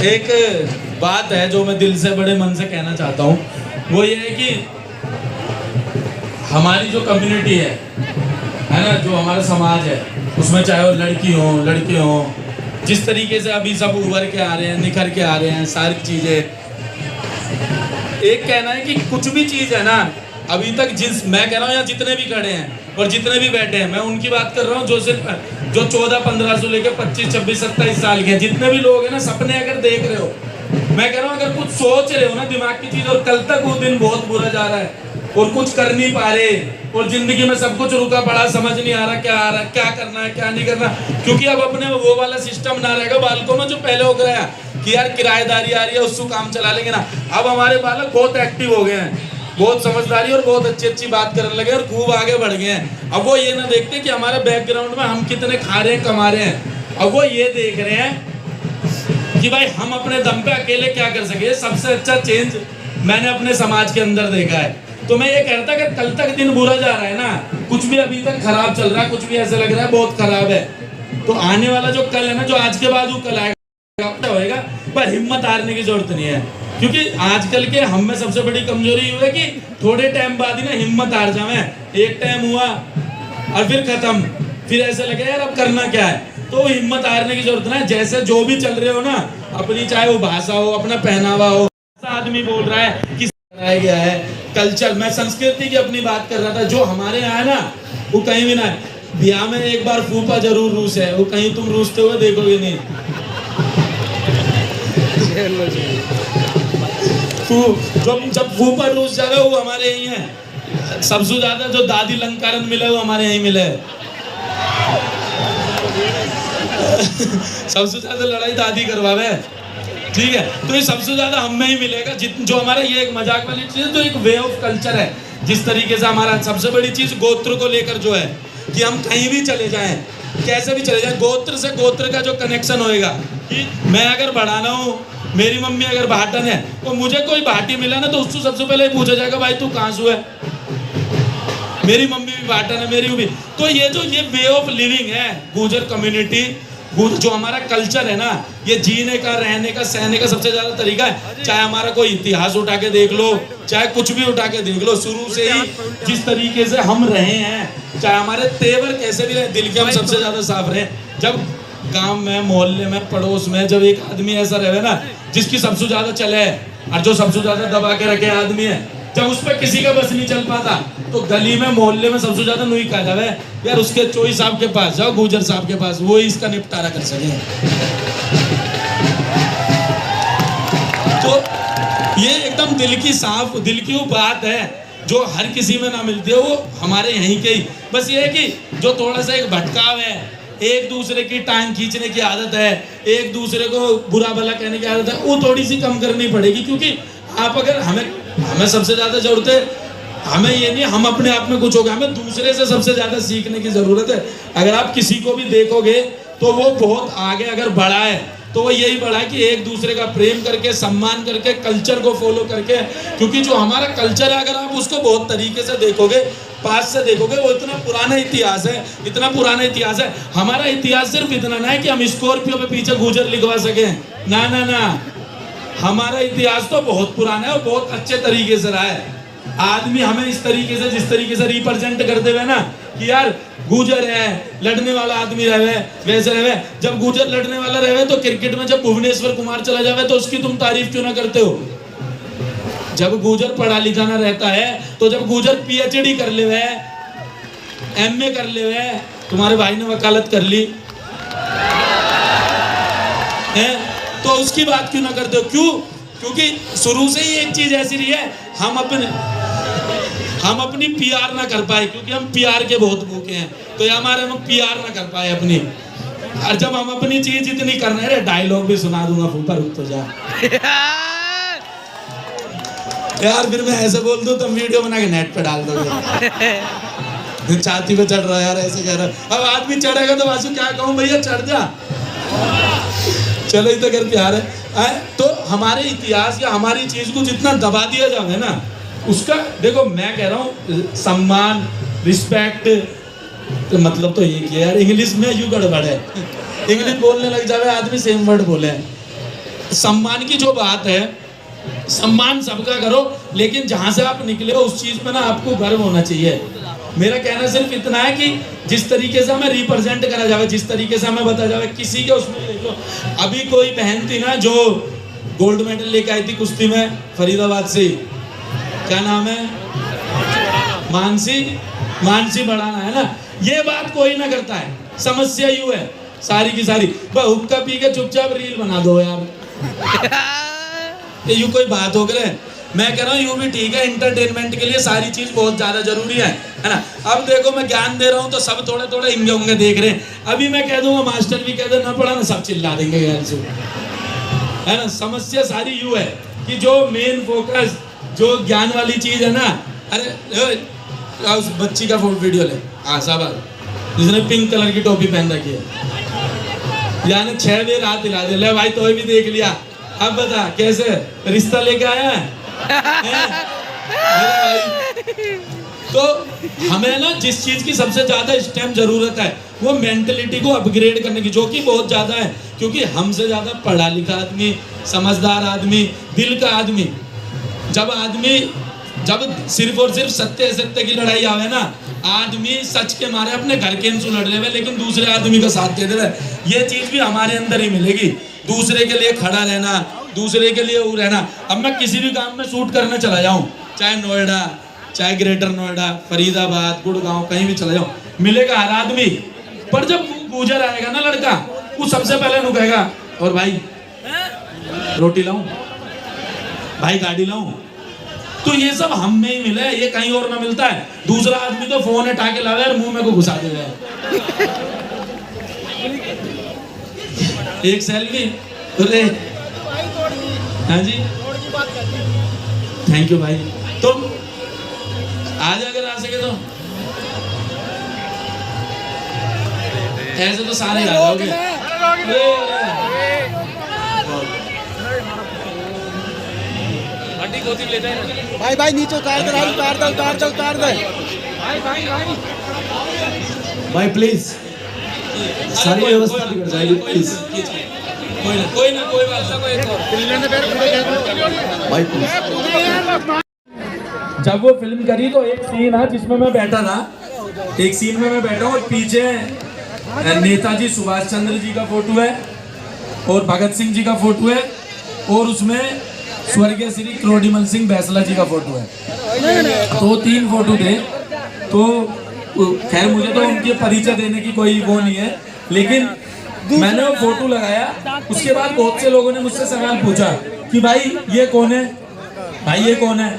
एक बात है जो मैं दिल से बड़े मन से कहना चाहता हूँ, वो ये है कि हमारी जो कम्युनिटी है ना, जो हमारा समाज है, उसमें चाहे वो लड़की हो लड़के हो, जिस तरीके से अभी सब उभर के आ रहे हैं, निखर के आ रहे हैं सारी चीज़ें, एक कहना है कि कुछ भी चीज़ है ना, अभी तक मैं कह रहा हूँ यहाँ जितने भी खड़े हैं और जितने भी बैठे हैं, मैं उनकी बात कर रहा हूँ जो सिर्फ जो 14-15 से लेकर 25-26-27 साल के हैं, जितने भी लोग हैं ना, सपने अगर देख रहे हो, मैं कह रहा हूँ अगर कुछ सोच रहे हो ना दिमाग की चीज़, और कल तक वो दिन बहुत बुरा जा रहा है और कुछ कर नहीं पा रहे, और जिंदगी में सब कुछ रुका पड़ा, समझ नहीं आ रहा क्या करना है क्या नहीं करना, क्योंकि अब अपने वो वाला सिस्टम ना रहेगा बालकों में जो पहले हो गया कि यार किराएदारी आ रही है उसको काम चला लेंगे ना। अब हमारे बालक बहुत एक्टिव हो गए हैं, बहुत समझदारी और बहुत अच्छी बात करने लगे और खूब आगे बढ़ गए हैं। अब वो ये ना देखते कि हमारे बैकग्राउंड में हम कितने खा रहे हैं कमा रहे हैं, अब वो ये देख रहे हैं कि भाई हम अपने दम पे अकेले क्या कर सके। सबसे अच्छा चेंज मैंने अपने समाज के अंदर देखा है। तो मैं ये कहता कि कल तक दिन बुरा जा रहा है ना, कुछ भी अभी तक खराब चल रहा है, कुछ भी ऐसा लग रहा है बहुत खराब है, तो आने वाला जो कल है ना, जो आज के बाद वो कल आएगा होएगा, पर हिम्मत हारने की जरूरत नहीं है, क्योंकि आजकल के हम में सबसे बड़ी कमजोरी ये है कि थोड़े टाइम बाद ही ना हिम्मत हार जावे। एक टाइम हुआ और फिर खत्म, फिर ऐसा लगे यार अब करना क्या है। तो हिम्मत हारने की जरूरत ना, जैसे जो भी चल रहे हो ना, अपनी चाहे वो भाषा हो, अपना पहनावा हो, आदमी बोल रहा है किस तरह गया है कल्चर, मैं संस्कृति की अपनी बात कर रहा था, जो हमारे यहाँ है ना वो कहीं भी ना है। ब्याह में एक बार फूफा जरूर रूस है, वो कहीं तुम रूसते हुए देखोगे नहीं। जब फूफा रूस जाएगा वो हमारे यही है। सबसे ज्यादा जो दादी लंकारन मिले वो हमारे यही मिले। सबसे ज्यादा लड़ाई दादी करवावे, ठीक है, तो ये सबसे ज्यादा हम में ही मिलेगा। जो हमारा ये एक मजाक वाली चीज है, तो एक वे ऑफ कल्चर है, जिस तरीके से हमारा सबसे बड़ी चीज गोत्र को लेकर जो है कि हम कहीं भी चले जाएं, कैसे भी चले जाएं, गोत्र से गोत्र का जो कनेक्शन होएगा कि मैं अगर बढ़ाना हूँ, मेरी मम्मी अगर भाटन है, तो मुझे कोई भाटी मिला ना तो उसको सबसे पहले पूछा जाएगा भाई तू कहाँ से है, मेरी मम्मी भी भाटन है, मेरी भी। तो ये वे ऑफ लिविंग है गुर्जर कम्युनिटी, जो हमारा कल्चर है ना, ये जीने का, रहने का, सहने का सबसे ज्यादा तरीका है। चाहे हमारा कोई इतिहास उठा के देख लो, चाहे कुछ भी उठा के देख लो, शुरू से ही जिस तरीके से हम रहे हैं, चाहे हमारे तेवर कैसे भी रहे, दिल के हम सबसे ज्यादा साफ रहे। जब गांव में, मोहल्ले में, पड़ोस में जब एक आदमी ऐसा रहे ना जिसकी सबसे ज्यादा चले और जो सबसे ज्यादा दबा के रखे आदमी है, जब उस पर किसी का बस नहीं चल पाता, तो गली में, मोहल्ले में सबसे ज्यादा नुई कहा जावे यार उसके चोई साहब के पास जाओ, गुर्जर साहब के पास, वो इसका निपटारा कर सके। तो ये एकदम दिल की साफ, दिल की वो बात है जो हर किसी में ना मिलती है, वो हमारे यहीं के ही। बस ये है कि जो थोड़ा सा एक भटकाव है, एक दूसरे की टांग खींचने की आदत है, एक दूसरे को बुरा भला कहने की आदत है, वो थोड़ी सी कम करनी पड़ेगी। क्योंकि आप अगर हमें सबसे ज्यादा जरूरत है, हमें ये नहीं हम अपने आप में कुछ होगा, हमें दूसरे से सबसे ज्यादा सीखने की जरूरत है। अगर आप किसी को भी देखोगे तो वो बहुत आगे अगर बढ़ा है, तो वो यही बढ़ा है कि एक दूसरे का प्रेम करके, सम्मान करके, कल्चर को फॉलो करके। क्योंकि जो हमारा कल्चर है, अगर आप उसको बहुत तरीके से देखोगे, पास से देखोगे, वो इतना पुराना इतिहास है, इतना पुराना इतिहास है। हमारा इतिहास सिर्फ इतना ना है कि हम स्कॉर्पियो पे पीछे गुर्जर लिखवा सके, ना ना ना, हमारा इतिहास तो बहुत पुराना है और बहुत अच्छे तरीके से रहा है। आदमी हमें इस तरीके से, जिस तरीके से रिप्रेजेंट करते हुए ना कि यार गुर्जर है, लड़ने वाला आदमी रहे, वैसे रहे। जब गुर्जर लड़ने वाला रहे तो क्रिकेट में जब भुवनेश्वर कुमार चला जावे तो उसकी तुम तारीफ क्यों ना करते हो। जब गुर्जर पढ़ा लिखा ना रहता है, तो जब गुर्जर पीएचडी कर ले हुए, एमए कर ले हुए, तुम्हारे भाई ने वकालत कर ली है, तो उसकी बात क्यों ना करते हो। क्यों? क्योंकि शुरू से ही एक चीज ऐसी रही है, हम अपनी पीआर ना कर पाए, क्योंकि हम पीआर के बहुत भूखे हैं, तो ये हमारे हम पीआर ना कर पाए अपनी। और जब हम अपनी चीज इतनी करना है, डायलॉग भी सुना दूंगा, फूफा रुक तो जा यार, फिर मैं ऐसे बोल दूं तुम वीडियो बना के नेट पे डाल दोगे। छाती पे चढ़ रहा है यार, ऐसे कह रहा। अब आदमी चढ़ेगा तो वासु क्या कहूँ, भैया चढ़ जा, चलो ही तो कर प्यार है। तो हमारे इतिहास या हमारी चीज को जितना दबा दिया जाए ना, उसका देखो मैं कह रहा हूँ सम्मान, रिस्पेक्ट, तो मतलब तो ये किया यार, इंग्लिश में यूं गड़बड़ है, इंग्लिश बोलने लग जावे आदमी सेम वर्ड बोले। सम्मान की जो बात है, सम्मान सबका करो, लेकिन जहां से आप निकले हो उस चीज पे ना आपको गर्व होना चाहिए। मेरा कहना सिर्फ इतना है कि जिस तरीके से हमें रिप्रेजेंट करा जाए, जिस तरीके से हमें बताया जाए, किसी के उसमें देख लो, अभी कोई बहन थी ना जो गोल्ड मेडल लेके आई थी कुश्ती में फरीदाबाद से, क्या नाम है, मानसी बढ़ाना है ना, ये बात कोई ना करता है। समस्या यूं है सारी की सारी, हुक्का पी के चुपचाप रील बना दो यार, ये यूं कोई बात हो गए। मैं कह रहा हूँ यूं भी ठीक है, एंटरटेनमेंट के लिए सारी चीज बहुत ज्यादा जरूरी है ना। अब देखो मैं ज्ञान दे रहा हूँ तो सब थोड़े थोड़े इंगे होंगे देख रहे हैं, अभी मैं कह दूंगा मास्टर भी कह दे ना पढ़ा ना, सब चिल्ला देंगे यार से, है ना। समस्या सारी यूं है कि जो मेन फोकस जो ज्ञान वाली चीज है ना, अरे उस बच्ची का वीडियो ले, शाबाश, जिसने पिंक कलर की टोपी पहन रखी है, यानी 6 देर हाथ हिला दे, ले भाई तो भी देख लिया, अब बता कैसे रिश्ता लेके आया है? तो हमें ना जिस चीज की सबसे ज्यादा इस टाइम जरूरत है वो मेंटलिटी को अपग्रेड करने की, जो कि बहुत ज्यादा है, क्योंकि हमसे ज्यादा पढ़ा लिखा आदमी, समझदार आदमी, दिल का आदमी, जब सिर्फ और सिर्फ सत्य असत्य की लड़ाई आवे ना, आदमी सच के मारे अपने घर के इंसू लड़ ले, लेकिन दूसरे आदमी का साथ दे दे, ये चीज भी हमारे अंदर ही मिलेगी। दूसरे के लिए खड़ा रहना, दूसरे के लिए वो रहना। अब मैं किसी भी काम में शूट करने चला जाऊं, चाहे नोएडा, चाहे ग्रेटर नोएडा, फरीदाबाद, गुड़गांव, कहीं भी चला जाऊं, मिलेगा हर आदमी, पर जब गुजर आएगा ना लड़का, वो सबसे पहले नु कहेगा, और भाई रोटी लाऊं, भाई गाड़ी लाऊं। तो ये सब हम में ही मिला है, ये कहीं और ना मिलता है। दूसरा आदमी तो फोन उठा के लावे और मुंह में को घुसा देगा, एक सेल्फी, अरे हाँ जी, थैंक यू भाई, तुम आज अगर आ सके तो ऐसे तो सारे आ जाओगे। भाई भाई नीचे उतार दे, उतार दे भाई प्लीज, सारी व्यवस्था बिगड़ जाएगी प्लीज, कोई बात भाई प्लीज। जब वो फिल्म करी तो एक सीन है जिसमें मैं बैठा था, एक सीन में मैं बैठा हूँ और पीछे नेताजी सुभाष चंद्र जी का फोटो है और भगत सिंह जी का फोटो है और उसमें स्वर्गीय श्री क्रोडीमल सिंह बैसला जी का फोटो है। तो 3 फोटो थे। तो खैर मुझे तो उनके परिचय देने की कोई वो नहीं है, लेकिन मैंने वो फोटो लगाया। उसके बाद बहुत से लोगों ने मुझसे सवाल पूछा कि भाई ये कौन है, भाई ये कौन है,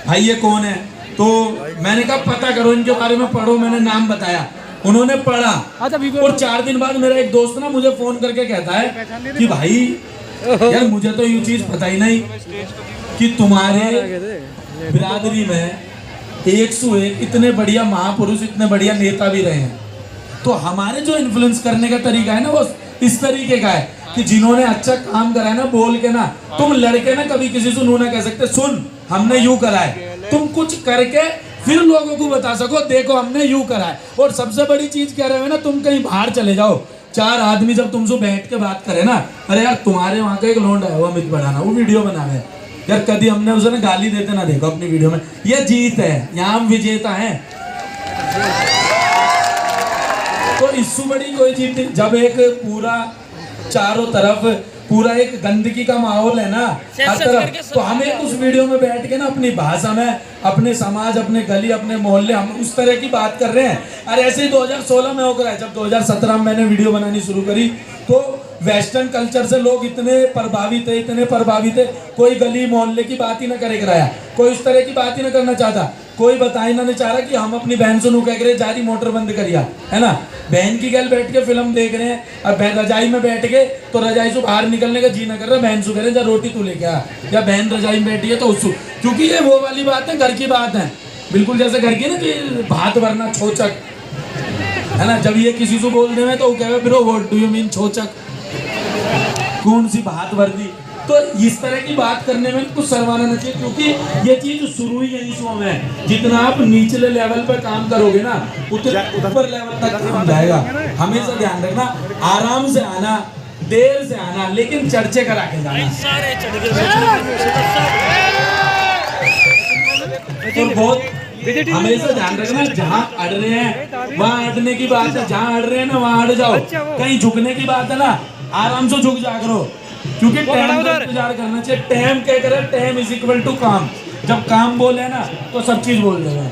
भाई ये कौन है। तो मैंने कहा पता करो इनके बारे में, पढ़ो। मैंने नाम बताया, उन्होंने पढ़ा और 4 दिन बाद मेरा एक दोस्त ना मुझे फोन करके कहता है कि भाई यार मुझे तो ये चीज पता ही नहीं कि तुम्हारे बिरादरी में 101 इतने बढ़िया महापुरुष, इतने बढ़िया नेता भी रहे हैं। तो हमारे जो इन्फ्लुएंस करने का तरीका है ना वो इस तरीके का है कि जिन्होंने अच्छा काम करा है ना, बोल के ना, तुम लड़के ना कभी किसी से नू ना कह सकते सुन हमने यूं करा है, तुम कुछ करके फिर लोगों को बता सको देखो हमने यूं करा है। और सबसे बड़ी चीज क्या रहे ना, तुम कहीं बाहर चले जाओ, 4 आदमी जब तुमसे बैठ के बात करे ना, अरे यार तुम्हारे वहाँ का एक लौंडा है वो अमित बढ़ाना, वो वीडियो बनावे यार, कभी हमने उसे गाली देते ना देखो अपनी वीडियो में। ये जीत है, यहाँ हम विजेता हैं। तो इससे बड़ी कोई जीत नहीं। जब एक पूरा चारों तरफ पूरा एक गंदगी का माहौल है ना हर तरफ, तो हमें उस वीडियो में बैठ के ना अपनी भाषा में, अपने समाज, अपने गली, अपने मोहल्ले, हम उस तरह की बात कर रहे हैं। और ऐसे ही 2016 में होकर है, जब 2017 में मैंने वीडियो बनानी शुरू करी तो वेस्टर्न कल्चर से लोग इतने प्रभावित थे, कोई गली मोहल्ले की बात ही ना करे कराया, कोई इस तरह की बात ही ना करना चाहता, कोई बताई ना नहीं चाह रहा कि हम अपनी बहन से नू कह रहे जारी मोटर बंद करिया, है ना। बहन की गल बैठ के फिल्म देख रहे हैं और रजाई में बैठ के, तो रजाई से बाहर निकलने का जी ना कर रहा, बहन से कह रहे जा रोटी तू लेके आ, या बहन रजाई में बैठी है तो उसको, क्योंकि ये वो वाली बात है, घर की बात है, बिल्कुल जैसे घर की ना कि भात भरना छोचक, है ना। जब ये किसी से बोल दे तो वो कहे bro what do you mean छोचक, कौन सी भात भर दी, तो इस तरह की बात करने में कुछ शर्माना नहीं चाहिए, क्योंकि ये चीज शुरू ही यही से है। जितना आप निचले लेवल पर काम करोगे ना, उतना ऊपर लेवल तक काम जाएगा। हमेशा ध्यान रखना, आराम से आना, देर से आना, लेकिन चर्चे करा के जाना। और बहुत हमेशा ध्यान रखना, जहाँ अड़ रहे हैं वहाँ अड़ने की बात है, जहाँ अड़ रहे हैं ना वहाँ अड़ जाओ। कहीं झुकने की बात है ना, आराम से झुक जा करो, क्योंकि टाइम का इंतजार करना चाहिए। टाइम क्या करे, टाइम इज इक्वल टू काम। जब काम बोले ना तो सब चीज बोल देगा।